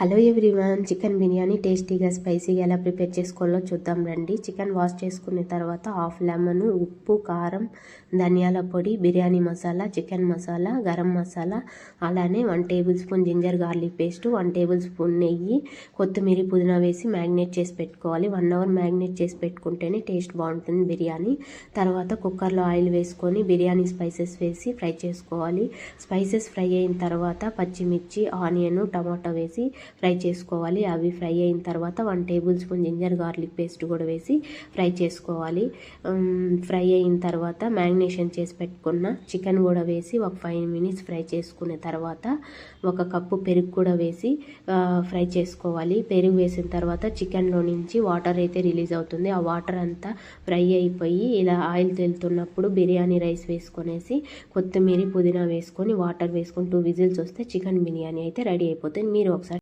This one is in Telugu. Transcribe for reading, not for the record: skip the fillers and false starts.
హలో ఎవ్రీవన్, చికెన్ బిర్యానీ టేస్టీగా స్పైసీగా ఎలా ప్రిపేర్ చేసుకోవాలో చూద్దాం రండి. చికెన్ వాష్ చేసుకున్న తర్వాత హాఫ్ లెమన్, ఉప్పు, కారం, ధనియాల పొడి, బిర్యానీ మసాలా, చికెన్ మసాలా, గరం మసాలా, అలానే 1 tablespoon ginger garlic paste, 1 tablespoon నెయ్యి, కొత్తిమీర, పుదీనా వేసి మ్యాగ్నేట్ చేసి పెట్టుకోవాలి. 1 అవర్ మ్యాగ్నేట్ చేసి పెట్టుకుంటేనే టేస్ట్ బాగుంటుంది బిర్యానీ. తర్వాత కుక్కర్లో ఆయిల్ వేసుకొని బిర్యానీ స్పైసెస్ వేసి ఫ్రై చేసుకోవాలి. స్పైసెస్ ఫ్రై అయిన తర్వాత పచ్చిమిర్చి, ఆనియన్, టమాటా వేసి ఫ్రై చేసుకోవాలి. అవి ఫ్రై అయిన తర్వాత 1 tablespoon ginger garlic paste కూడా వేసి ఫ్రై చేసుకోవాలి. ఫ్రై అయిన తర్వాత మ్యారినేషన్ చేసి పెట్టుకున్న చికెన్ కూడా వేసి ఒక 5 మినిట్స్ ఫ్రై చేసుకున్న తర్వాత 1 కప్పు పెరుగు కూడా వేసి ఫ్రై చేసుకోవాలి. పెరుగు వేసిన తర్వాత చికెన్లో నుంచి వాటర్ అయితే రిలీజ్ అవుతుంది. ఆ వాటర్ అంతా ఫ్రై అయిపోయి ఇలా ఆయిల్ తేలుతున్నప్పుడు బిర్యానీ రైస్ వేసుకొనేసి కొత్తిమీర, పుదీనా వేసుకొని వాటర్ వేసుకొని 2 విజిల్స్ వస్తే చికెన్ బిర్యానీ అయితే రెడీ అయిపోతుంది. మీరు ఒకసారి